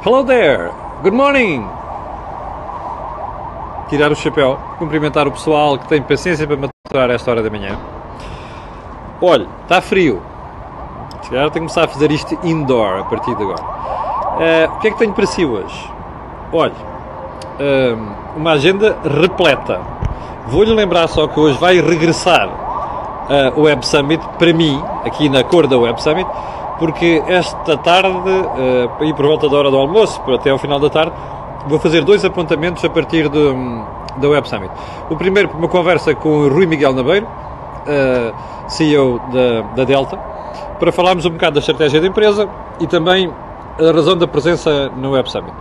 Hello there, good morning. Tirar o chapéu, cumprimentar o pessoal que tem paciência para maturar esta hora da manhã. Olha, está frio. Se calhar tenho que começar a fazer isto indoor a partir de agora. O que é que tenho para si hoje? Olha, uma agenda repleta. Vou-lhe lembrar só que hoje vai regressar o Web Summit, para mim, aqui na cor da Web Summit, porque esta tarde, aí por volta da hora do almoço, até ao final da tarde, vou fazer 2 apontamentos a partir da Web Summit. O primeiro, uma conversa com o Rui Miguel Nabeiro, CEO da Delta, para falarmos um bocado da estratégia da empresa e também a razão da presença no Web Summit.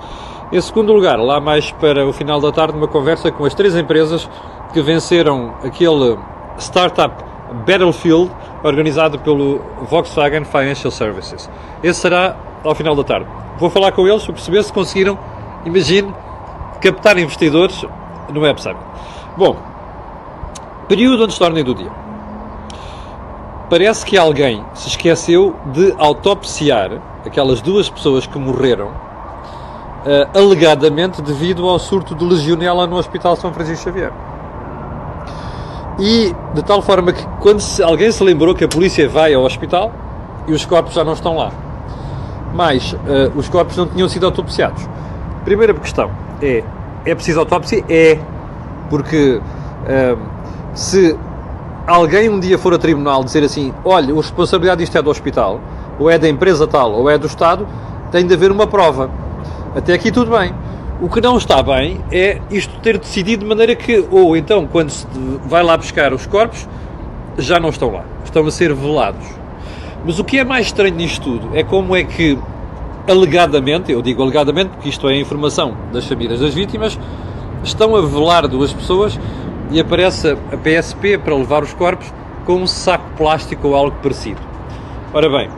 Em segundo lugar, lá mais para o final da tarde, uma conversa com as 3 empresas que venceram aquele Startup Battlefield organizado pelo Volkswagen Financial Services. Esse será ao final da tarde. Vou falar com eles para perceber se conseguiram, imagine, captar investidores no Web Summit. Bom, período antes da ordem do dia. Parece que alguém se esqueceu de autopsiar aquelas 2 pessoas que morreram alegadamente devido ao surto de legionela no Hospital São Francisco Xavier. E de tal forma que quando alguém se lembrou que a polícia vai ao hospital e os corpos já não estão lá. Mas os corpos não tinham sido autopsiados. Primeira questão é preciso autópsia? É, porque se alguém um dia for a tribunal dizer assim, olha, a responsabilidade disto é do hospital, ou é da empresa tal, ou é do Estado, tem de haver uma prova. Até aqui tudo bem. O que não está bem é isto ter decidido de maneira que, ou então, quando se vai lá buscar os corpos, já não estão lá. Estão a ser velados. Mas o que é mais estranho nisto tudo é como é que, alegadamente, eu digo alegadamente porque isto é a informação das famílias das vítimas, estão a velar 2 pessoas e aparece a PSP para levar os corpos com um saco plástico ou algo parecido. Ora bem,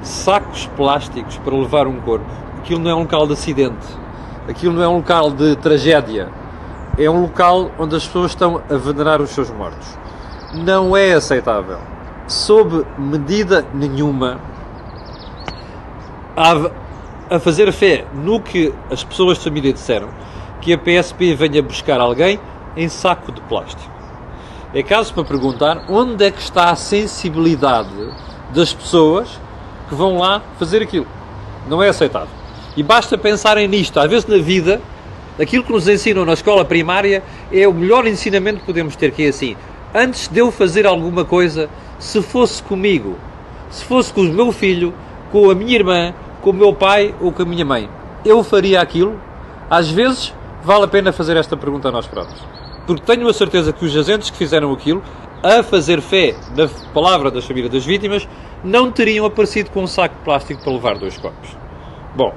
sacos plásticos para levar um corpo, aquilo não é um local de acidente. Aquilo não é um local de tragédia. É um local onde as pessoas estão a venerar os seus mortos. Não é aceitável. Sob medida nenhuma, a fazer fé no que as pessoas de família disseram, que a PSP venha buscar alguém em saco de plástico. É caso para perguntar onde é que está a sensibilidade das pessoas que vão lá fazer aquilo. Não é aceitável. E basta pensarem nisto. Às vezes na vida, aquilo que nos ensinam na escola primária é o melhor ensinamento que podemos ter, que é assim, antes de eu fazer alguma coisa, se fosse comigo, se fosse com o meu filho, com a minha irmã, com o meu pai ou com a minha mãe, eu faria aquilo? Às vezes vale a pena fazer esta pergunta a nós próprios. Porque tenho a certeza que os agentes que fizeram aquilo, a fazer fé na palavra das famílias das vítimas, não teriam aparecido com um saco de plástico para levar 2 corpos. Bom,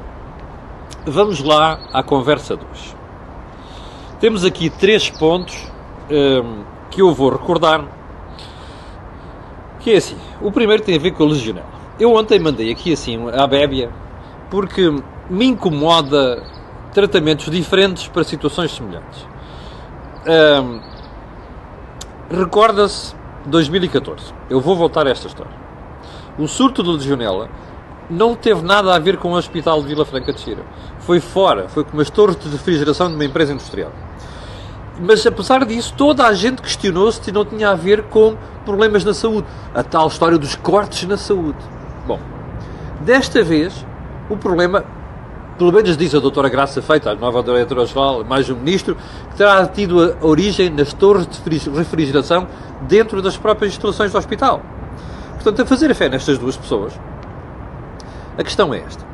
vamos lá à conversa 2. Temos aqui 3 pontos que eu vou recordar. Que é assim, o primeiro tem a ver com a legionela. Eu ontem mandei aqui assim à bébia porque me incomoda tratamentos diferentes para situações semelhantes. Recorda-se 2014. Eu vou voltar a esta história. O surto de legionela não teve nada a ver com o Hospital de Vila Franca de Xira. Foi fora, foi com umas torres de refrigeração de uma empresa industrial. Mas, apesar disso, toda a gente questionou-se se não tinha a ver com problemas na saúde. A tal história dos cortes na saúde. Bom, desta vez, o problema, pelo menos diz a doutora Graça Feita, a nova diretora-geral, mais um ministro, que terá tido a origem nas torres de refrigeração dentro das próprias instalações do hospital. Portanto, a fazer a fé nestas 2 pessoas, a questão é esta.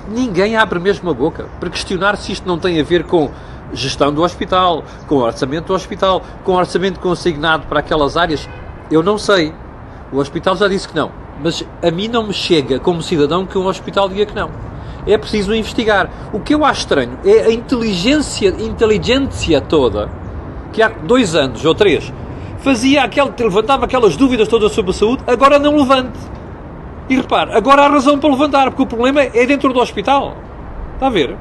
Ninguém abre mesmo a boca para questionar se isto não tem a ver com gestão do hospital, com orçamento do hospital, com orçamento consignado para aquelas áreas. Eu não sei. O hospital já disse que não. Mas a mim não me chega, como cidadão, que um hospital diga que não. É preciso investigar. O que eu acho estranho é a inteligência toda que há 2 anos ou 3 levantava aquelas dúvidas todas sobre a saúde, agora não levante. E repare, agora há razão para levantar, porque o problema é dentro do hospital. Está a ver?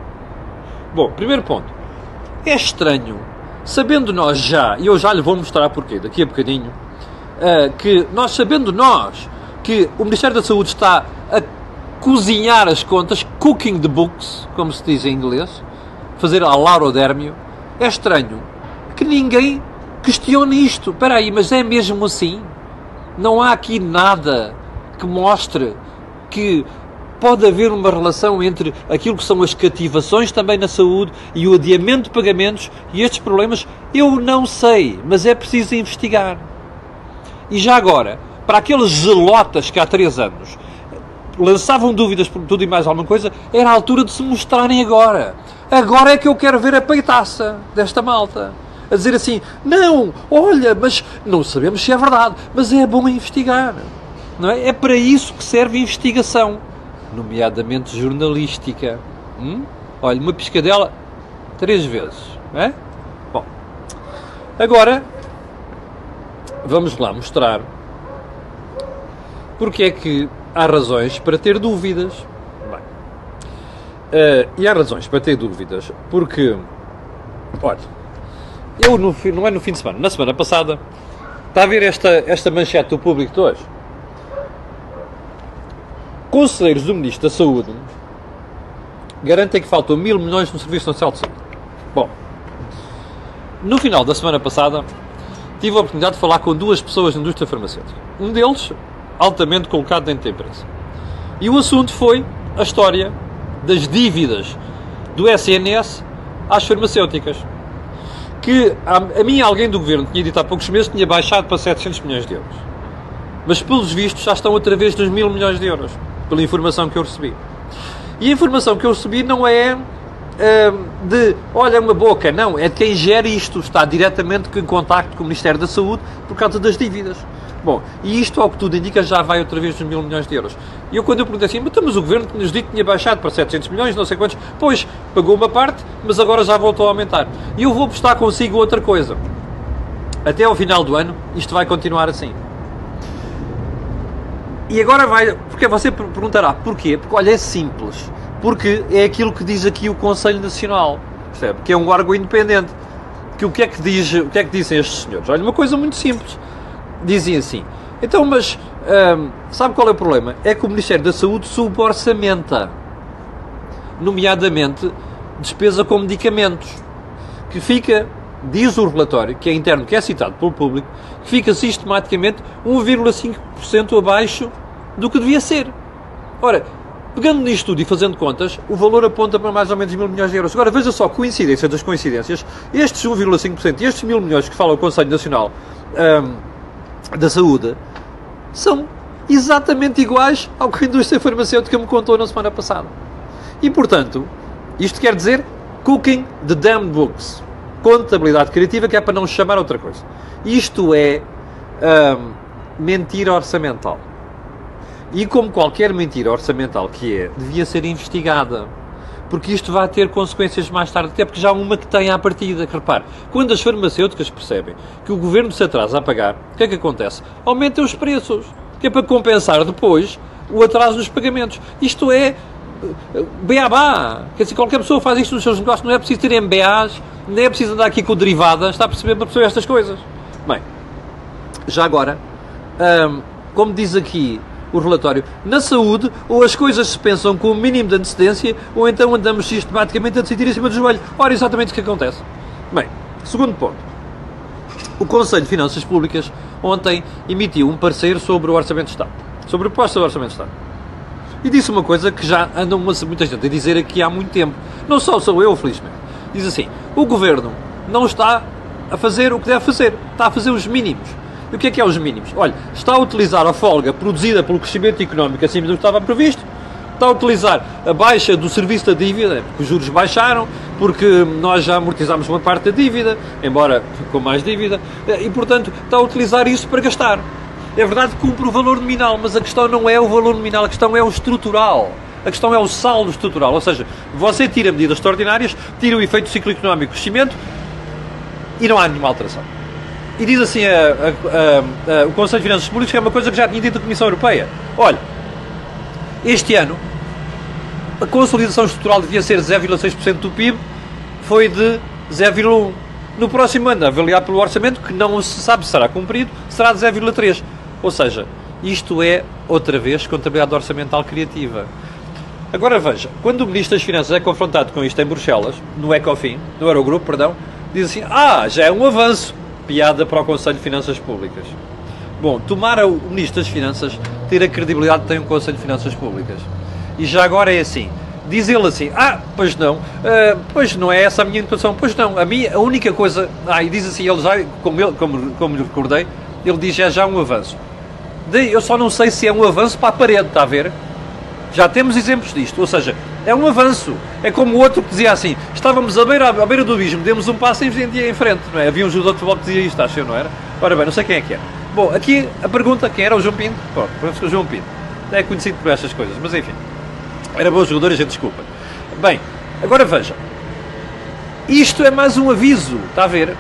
Bom, primeiro ponto. É estranho, sabendo nós já, e eu já lhe vou mostrar porquê, daqui a bocadinho, que nós sabendo que o Ministério da Saúde está a cozinhar as contas, cooking the books, como se diz em inglês, fazer a laurodérmio, é estranho que ninguém questione isto. Espera aí, mas é mesmo assim? Não há aqui nada que mostre que pode haver uma relação entre aquilo que são as cativações também na saúde e o adiamento de pagamentos e estes problemas? Eu não sei, mas é preciso investigar. E já agora, para aqueles zelotas que há 3 anos lançavam dúvidas por tudo e mais alguma coisa, era a altura de se mostrarem agora. Agora é que eu quero ver a peitaça desta malta. A dizer assim, não, olha, mas não sabemos se é verdade, mas é bom investigar. Não é? É para isso que serve a investigação, nomeadamente jornalística. Olha, uma piscadela 3 vezes. Não é? Bom, agora vamos lá mostrar porque é que há razões para ter dúvidas. Bem, e há razões para ter dúvidas porque, olha, eu não é no fim de semana, na semana passada, está a ver esta manchete do Público de hoje? Conselheiros do Ministro da Saúde garantem que faltam 1.000 milhões no Serviço Nacional de Saúde. Bom, no final da semana passada, tive a oportunidade de falar com 2 pessoas da indústria farmacêutica. Um deles, altamente colocado dentro da empresa. E o assunto foi a história das dívidas do SNS às farmacêuticas. Que a mim alguém do Governo tinha dito há poucos meses que tinha baixado para 700 milhões de euros. Mas pelos vistos já estão outra vez nos 1.000 milhões de euros, pela informação que eu recebi. E a informação que eu recebi não é de, olha, uma boca, não, é de quem gera isto, está diretamente em contacto com o Ministério da Saúde por causa das dívidas. Bom, e isto, ao que tudo indica, já vai outra vez nos 1.000 milhões de euros. E eu, quando eu perguntei assim, mas o Governo nos dito que tinha baixado para 700 milhões, não sei quantos, pois, pagou uma parte, mas agora já voltou a aumentar. E eu vou apostar consigo outra coisa. Até ao final do ano, isto vai continuar assim. E agora vai, porque você perguntará, porquê? Porque, olha, é simples. Porque é aquilo que diz aqui o Conselho Nacional, percebe? Que é um órgão independente. Que o que é que dizem estes senhores? Olha, uma coisa muito simples. Dizem assim, então, mas sabe qual é o problema? É que o Ministério da Saúde suborçamenta, nomeadamente despesa com medicamentos, que fica, diz o relatório, que é interno, que é citado pelo público, que fica sistematicamente 1,5% abaixo do que devia ser. Ora, pegando nisto tudo e fazendo contas, o valor aponta para mais ou menos 1.000 milhões de euros. Agora, veja só, coincidência das coincidências, estes 1,5% e estes 1.000 milhões que fala o Conselho Nacional da Saúde são exatamente iguais ao que a indústria farmacêutica me contou na semana passada. E, portanto, isto quer dizer cooking the damn books. Contabilidade criativa, que é para não chamar outra coisa. Isto é mentira orçamental. E como qualquer mentira orçamental que é, devia ser investigada. Porque isto vai ter consequências mais tarde, até porque já há uma que tem à partida. Que, repare, quando as farmacêuticas percebem que o Governo se atrasa a pagar, o que é que acontece? Aumentam os preços, que é para compensar depois o atraso nos pagamentos. Isto é beabá. Quer dizer, qualquer pessoa faz isto nos seus negócios, não é preciso ter MBAs, nem é preciso andar aqui com derivadas, está a perceber para perceber estas coisas. Bem, já agora, como diz aqui o relatório, na saúde, ou as coisas se pensam com o mínimo de antecedência, ou então andamos sistematicamente a decidir em cima do joelho. Ora, exatamente o que acontece. Bem, segundo ponto. O Conselho de Finanças Públicas ontem emitiu um parecer sobre o Orçamento de Estado, sobre a proposta do Orçamento de Estado. E disse uma coisa que já anda muita gente a dizer aqui há muito tempo. Não só sou eu, felizmente. Diz assim, o Governo não está a fazer o que deve fazer. Está a fazer os mínimos. E o que é os mínimos? Olha, está a utilizar a folga produzida pelo crescimento económico acima do que estava previsto, está a utilizar a baixa do serviço da dívida, porque os juros baixaram, porque nós já amortizámos uma parte da dívida, embora com mais dívida, e, portanto, está a utilizar isso para gastar. É verdade que cumpre o valor nominal, mas a questão não é o valor nominal, a questão é o estrutural. A questão é o saldo estrutural, ou seja, você tira medidas extraordinárias, tira o efeito do ciclo económico, crescimento, e não há nenhuma alteração. E diz assim o Conselho de Finanças Públicas, que é uma coisa que já tinha dito a Comissão Europeia. Olha, este ano a consolidação estrutural devia ser 0,6% do PIB, foi de 0,1%. No próximo ano, avaliado pelo orçamento, que não se sabe se será cumprido, será de 0,3%. Ou seja, isto é, outra vez, contabilidade orçamental criativa. Agora veja, quando o Ministro das Finanças é confrontado com isto em Bruxelas, no Ecofin, no Eurogrupo, perdão, diz assim, já é um avanço. Piada para o Conselho de Finanças Públicas. Bom, tomara o Ministro das Finanças ter a credibilidade que tem um Conselho de Finanças Públicas. E já agora é assim, diz ele assim, pois não é essa a minha intenção, pois não, a única coisa, e diz assim, ele já, como lhe recordei, ele diz já um avanço. Eu só não sei se é um avanço para a parede, está a ver? Já temos exemplos disto, ou seja, é um avanço. É como o outro que dizia assim, estávamos à beira do abismo, demos um passo em frente, não é? Havia um jogador de futebol que dizia isto, acho eu, não era? Ora bem, não sei quem é que era. Bom, aqui a pergunta, quem era o João Pinto? Pronto, parece que o João Pinto é conhecido por estas coisas, mas enfim, era bom jogador e a gente desculpa. Bem, agora veja, isto é mais um aviso, está a ver?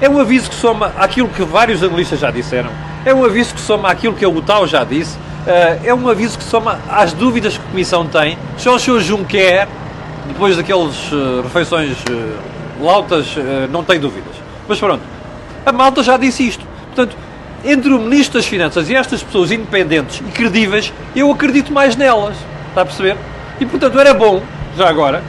É um aviso que soma àquilo que vários analistas já disseram, é um aviso que soma àquilo que a UTAU já disse, é um aviso que soma às dúvidas que a Comissão tem. Só o Sr. Juncker, depois daquelas refeições lautas, não tem dúvidas. Mas pronto, a malta já disse isto. Portanto, entre o Ministro das Finanças e estas pessoas independentes e credíveis, eu acredito mais nelas. Está a perceber? E portanto era bom, já agora,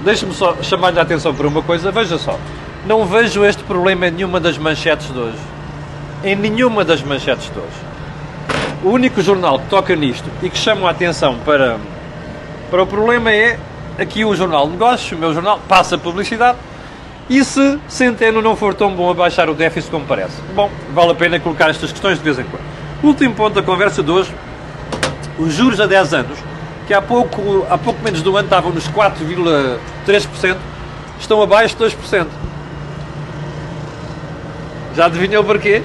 deixe-me só chamar-lhe a atenção para uma coisa, veja só. Não vejo este problema em nenhuma das manchetes de hoje. Em nenhuma das manchetes de hoje. O único jornal que toca nisto e que chama a atenção para o problema é aqui o Jornal de Negócios, o meu jornal, passa publicidade, e se Centeno não for tão bom a baixar o déficit como parece. Bom, vale a pena colocar estas questões de vez em quando. Último ponto da conversa de hoje, os juros a 10 anos, que há pouco menos de um ano estavam nos 4,3%, estão abaixo de 2%. Já adivinhou porquê?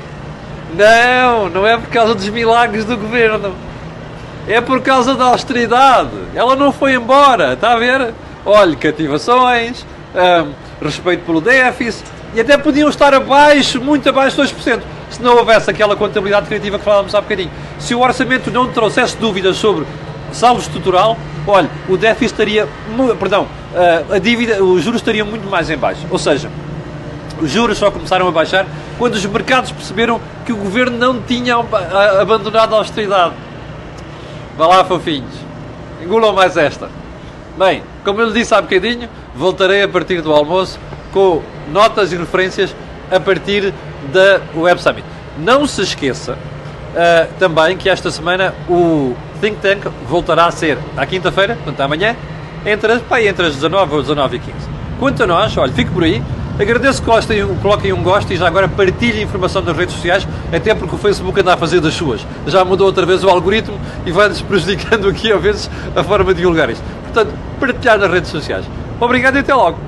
Não é por causa dos milagres do governo. É por causa da austeridade. Ela não foi embora, está a ver? Olha, cativações, respeito pelo déficit, e até podiam estar abaixo, muito abaixo de 2%, se não houvesse aquela contabilidade criativa que falávamos há bocadinho. Se o orçamento não trouxesse dúvidas sobre saldo estrutural, olha, o déficit estaria, a dívida, os juros estariam muito mais em baixo. Ou seja, os juros só começaram a baixar quando os mercados perceberam que o governo não tinha abandonado a austeridade. Vá lá, fofinhos. Engulam mais esta. Bem, como eu lhe disse há bocadinho, voltarei a partir do almoço com notas e referências a partir da Web Summit. Não se esqueça também que esta semana o Think Tank voltará a ser à quinta-feira, portanto amanhã, entre as 19 ou 19 e 15. Quanto a nós, olha, fico por aí. Agradeço que coloquem um gosto e já agora partilhem informação nas redes sociais, até porque o Facebook anda a fazer das suas. Já mudou outra vez o algoritmo e vai-nos prejudicando aqui, às vezes, a forma de divulgar isto. Portanto, partilhar nas redes sociais. Obrigado e até logo.